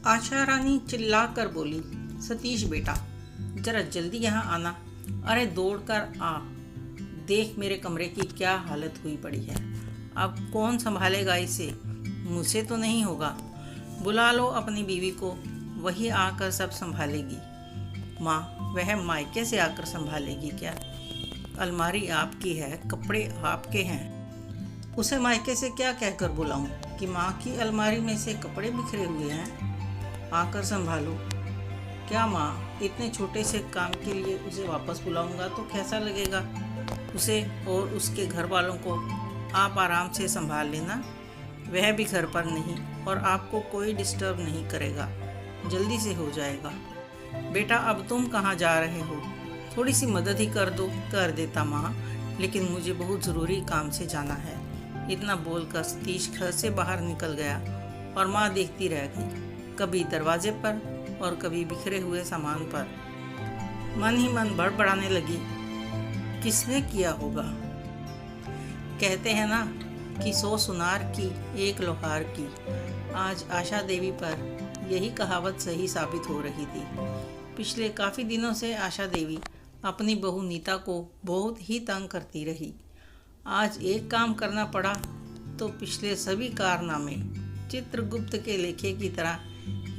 आशा रानी चिल्ला कर बोली, सतीश बेटा, जरा जल्दी यहाँ आना। अरे दौड़ कर आ, देख मेरे कमरे की क्या हालत हुई पड़ी है। अब कौन संभालेगा इसे? मुझसे तो नहीं होगा। बुला लो अपनी बीवी को, वही आकर सब संभालेगी। माँ, वह मायके से आकर संभालेगी क्या? अलमारी आपकी है, कपड़े आपके हैं, उसे मायके से क्या कहकर बुलाऊं कि माँ की अलमारी में से कपड़े बिखरे हुए हैं, आकर संभालो। क्या माँ, इतने छोटे से काम के लिए उसे वापस बुलाऊंगा तो कैसा लगेगा? उसे और उसके घर वालों को आप आराम से संभाल लेना, वह भी घर पर नहीं और आपको कोई डिस्टर्ब नहीं करेगा, जल्दी से हो जाएगा। बेटा, अब तुम कहाँ जा रहे हो? थोड़ी सी मदद ही कर दो। कर देता माँ, लेकिन मुझे बहुत ज़रूरी काम से जाना है। इतना बोलकर सतीश घर से बाहर निकल गया और माँ देखती रह गई, कभी दरवाजे पर और कभी बिखरे हुए सामान पर। मन ही मन बड़बड़ाने लगी, किसने किया होगा? कहते हैं ना कि 100 सुनार की एक लोहार की। आज आशा देवी पर यही कहावत सही साबित हो रही थी। पिछले काफ़ी दिनों से आशा देवी अपनी बहू नीता को बहुत ही तंग करती रही। आज एक काम करना पड़ा तो पिछले सभी कारनामे चित्रगुप्त के लेखे की तरह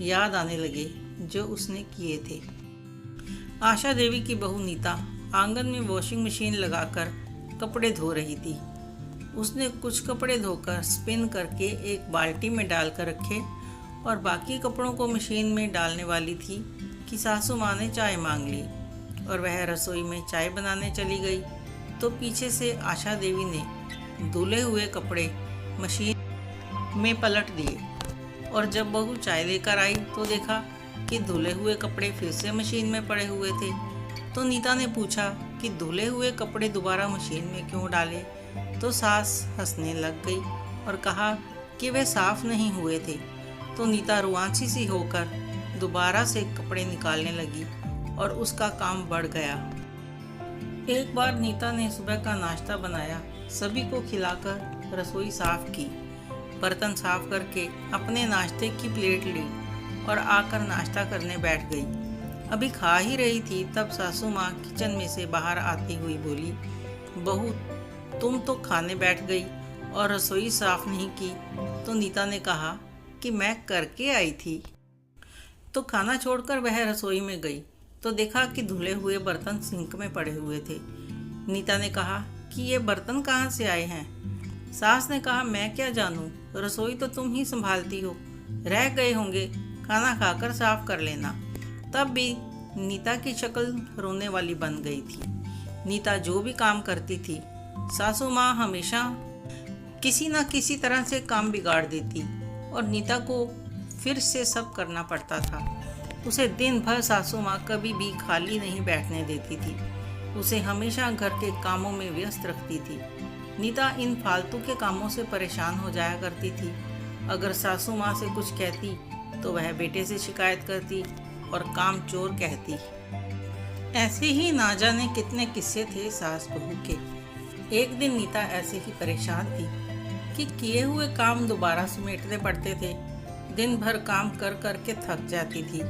याद आने लगे जो उसने किए थे। आशा देवी की बहू नीता आंगन में वॉशिंग मशीन लगाकर कपड़े धो रही थी। उसने कुछ कपड़े धोकर स्पिन करके एक बाल्टी में डालकर रखे और बाकी कपड़ों को मशीन में डालने वाली थी कि सासू माँ ने चाय मांग ली और वह रसोई में चाय बनाने चली गई तो पीछे से आशा देवी ने धुले हुए कपड़े मशीन में पलट दिए। और जब बहू चाय लेकर आई तो देखा कि धुले हुए कपड़े फिर से मशीन में पड़े हुए थे। तो नीता ने पूछा कि धुले हुए कपड़े दोबारा मशीन में क्यों डाले? तो सास हंसने लग गई और कहा कि वे साफ नहीं हुए थे। तो नीता रुआंसी सी होकर दोबारा से कपड़े निकालने लगी और उसका काम बढ़ गया। एक बार नीता ने सुबह का नाश्ता बनाया, सभी को खिलाकर रसोई साफ की, बर्तन साफ करके अपने नाश्ते की प्लेट ली और आकर नाश्ता करने बैठ गई। अभी खा ही रही थी तब सासू माँ किचन में से बाहर आती हुई बोली, बहू तुम तो खाने बैठ गई और रसोई साफ नहीं की। तो नीता ने कहा कि मैं करके आई थी। तो खाना छोड़कर वह रसोई में गई तो देखा कि धुले हुए बर्तन सिंक में पड़े हुए थे। नीता ने कहा कि ये बर्तन कहाँ से आए हैं? सास ने कहा, मैं क्या जानूं, रसोई तो तुम ही संभालती हो, रह गए होंगे, खाना खाकर साफ कर लेना। तब भी नीता की शक्ल रोने वाली बन गई थी। नीता जो भी काम करती थी, सासू माँ हमेशा किसी न किसी तरह से काम बिगाड़ देती और नीता को फिर से सब करना पड़ता था। उसे दिन भर सासू माँ कभी भी खाली नहीं बैठने देती थी, उसे हमेशा घर के कामों में व्यस्त रखती थी। नीता इन फालतू के कामों से परेशान हो जाया करती थी। अगर सासू माँ से कुछ कहती तो वह बेटे से शिकायत करती और काम चोर कहती। ऐसे ही ना जाने कितने किस्से थे सास बहू के। एक दिन नीता ऐसे ही परेशान थी कि किए हुए काम दोबारा समेटने पड़ते थे। दिन भर काम कर कर के थक जाती थी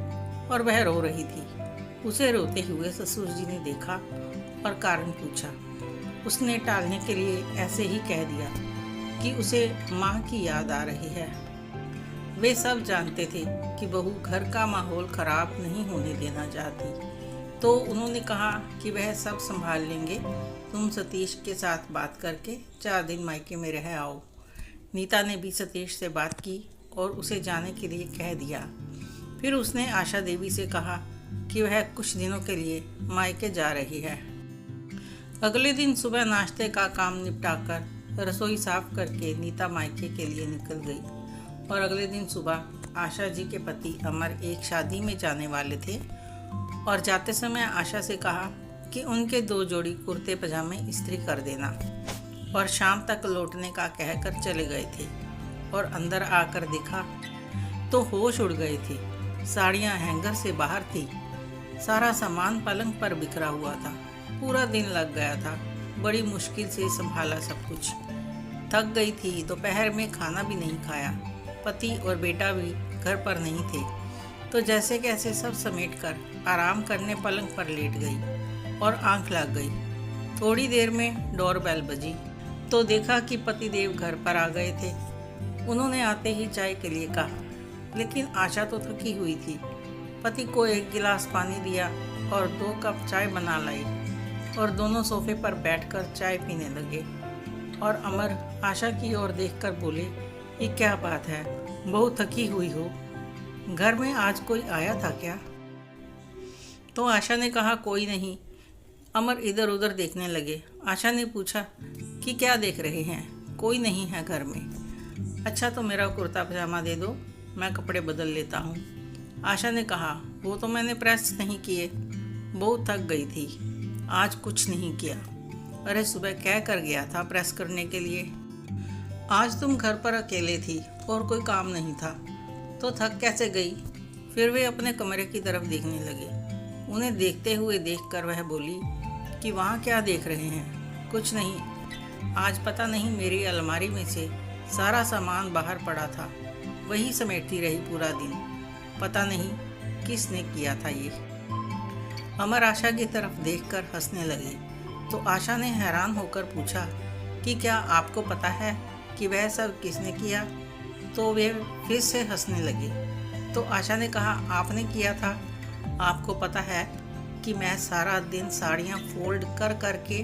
और वह रो रही थी। उसे रोते हुए ससुर जी ने देखा और कारण पूछा। उसने टालने के लिए ऐसे ही कह दिया कि उसे माँ की याद आ रही है। वे सब जानते थे कि बहू घर का माहौल खराब नहीं होने देना चाहती, तो उन्होंने कहा कि वह सब संभाल लेंगे, तुम सतीश के साथ बात करके 4 दिन मायके में रह आओ। नीता ने भी सतीश से बात की और उसे जाने के लिए कह दिया। फिर उसने आशा देवी से कहा कि वह कुछ दिनों के लिए मायके जा रही है। अगले दिन सुबह नाश्ते का काम निपटाकर रसोई साफ करके नीता मायके के लिए निकल गई और अगले दिन सुबह आशा जी के पति अमर एक शादी में जाने वाले थे और जाते समय आशा से कहा कि उनके 2 जोड़ी कुर्ते पजामे इस्त्री कर देना और शाम तक लौटने का कहकर चले गए थे। और अंदर आकर देखा तो होश उड़ गए थे। साड़ियाँ हैंगर से बाहर थी, सारा सामान पलंग पर बिखरा हुआ था। पूरा दिन लग गया था, बड़ी मुश्किल से संभाला सब कुछ। थक गई थी, दोपहर में खाना भी नहीं खाया। पति और बेटा भी घर पर नहीं थे। तो जैसे कैसे सब समेटकर आराम करने पलंग पर लेट गई और आंख लग गई। थोड़ी देर में डोरबेल बजी तो देखा कि पतिदेव घर पर आ गए थे। उन्होंने आते ही चाय के लिए कहा, लेकिन आशा तो थकी हुई थी। पति को 1 गिलास पानी दिया और 2 कप चाय बना लाई और दोनों सोफे पर बैठकर चाय पीने लगे। और अमर आशा की ओर देखकर बोले, ये क्या बात है, बहुत थकी हुई हो, घर में आज कोई आया था क्या? तो आशा ने कहा, कोई नहीं। अमर इधर उधर देखने लगे। आशा ने पूछा कि क्या देख रहे हैं? कोई नहीं है घर में। अच्छा, तो मेरा कुर्ता पजामा दे दो, मैं कपड़े बदल लेता हूँ। आशा ने कहा, वो तो मैंने प्रेस नहीं किए, बहुत थक गई थी, आज कुछ नहीं किया। अरे सुबह कह कर गया था प्रेस करने के लिए। आज तुम घर पर अकेले थी और कोई काम नहीं था, तो थक कैसे गई? फिर वे अपने कमरे की तरफ देखने लगे। उन्हें देखते हुए देखकर वह बोली कि वहाँ क्या देख रहे हैं? कुछ नहीं, आज पता नहीं मेरी अलमारी में से सारा सामान बाहर पड़ा था, वही समेटती रही पूरा दिन। पता नहीं किसने किया था ये। अमर आशा की तरफ देखकर हंसने लगे। तो आशा ने हैरान होकर पूछा कि क्या आपको पता है कि वह सब किसने किया? तो वे फिर से हंसने लगे। तो आशा ने कहा, आपने किया था। आपको पता है कि मैं सारा दिन साड़ियाँ फोल्ड कर करके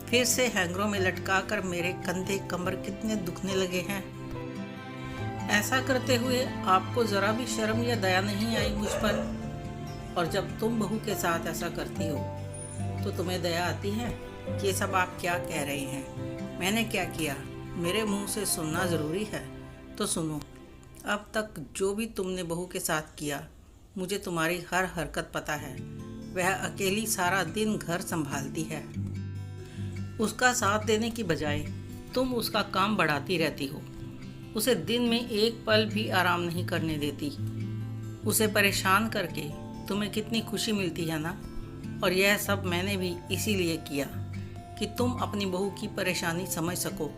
फिर से हैंगरों में लटका कर मेरे कंधे कमर कितने दुखने लगे हैं। ऐसा करते हुए आपको ज़रा भी शर्म या दया नहीं आई मुझ पर? और जब तुम बहू के साथ ऐसा करती हो तो तुम्हें दया आती है? ये सब आप क्या कह रहे हैं? मैंने क्या किया? मेरे मुंह से सुनना ज़रूरी है तो सुनो। अब तक जो भी तुमने बहू के साथ किया, मुझे तुम्हारी हर हरकत पता है। वह अकेली सारा दिन घर संभालती है। उसका साथ देने की बजाय तुम उसका काम बढ़ाती रहती हो। उसे दिन में एक पल भी आराम नहीं करने देती। उसे परेशान करके तुम्हें कितनी खुशी मिलती है ना? और यह सब मैंने भी इसीलिए किया कि तुम अपनी बहू की परेशानी समझ सको।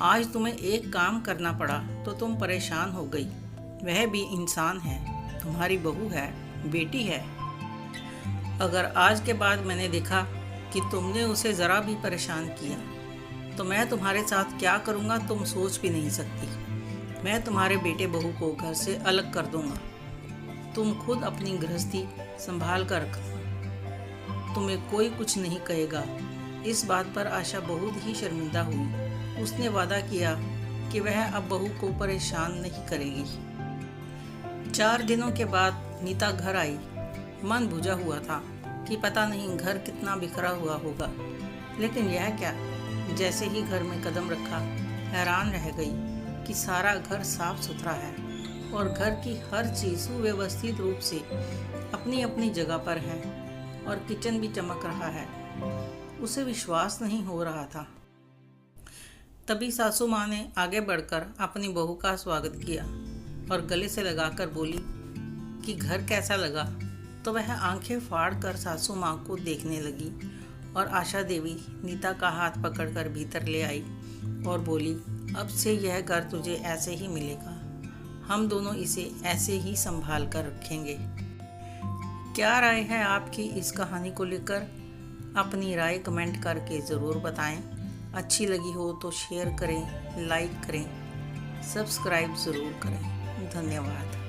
आज तुम्हें एक काम करना पड़ा तो तुम परेशान हो गई। वह भी इंसान है, तुम्हारी बहू है, बेटी है। अगर आज के बाद मैंने देखा कि तुमने उसे ज़रा भी परेशान किया तो मैं तुम्हारे साथ क्या करूँगा तुम सोच भी नहीं सकती। मैं तुम्हारे बेटे बहू को घर से अलग कर दूँगा। तुम खुद अपनी गृहस्थी संभाल कर रखना, तुम्हें कोई कुछ नहीं कहेगा। इस बात पर आशा बहुत ही शर्मिंदा हुई। उसने वादा किया कि वह अब बहू को परेशान नहीं करेगी। 4 दिनों के बाद नीता घर आई। मन बुझा हुआ था कि पता नहीं घर कितना बिखरा हुआ होगा, लेकिन यह क्या, जैसे ही घर में कदम रखा हैरान रह गई कि सारा घर साफ सुथरा है और घर की हर चीज़ सुव्यवस्थित रूप से अपनी अपनी जगह पर है और किचन भी चमक रहा है। उसे विश्वास नहीं हो रहा था। तभी सासू माँ ने आगे बढ़कर अपनी बहू का स्वागत किया और गले से लगाकर बोली कि घर कैसा लगा? तो वह आंखें फाड़ कर सासू माँ को देखने लगी और आशा देवी नीता का हाथ पकड़कर भीतर ले आई और बोली, अब से यह घर तुझे ऐसे ही मिलेगा। हम दोनों इसे ऐसे ही संभाल कर रखेंगे। क्या राय है आपकी इस कहानी को लेकर? अपनी राय कमेंट करके ज़रूर बताएं। अच्छी लगी हो तो शेयर करें, लाइक करें, सब्सक्राइब ज़रूर करें। धन्यवाद।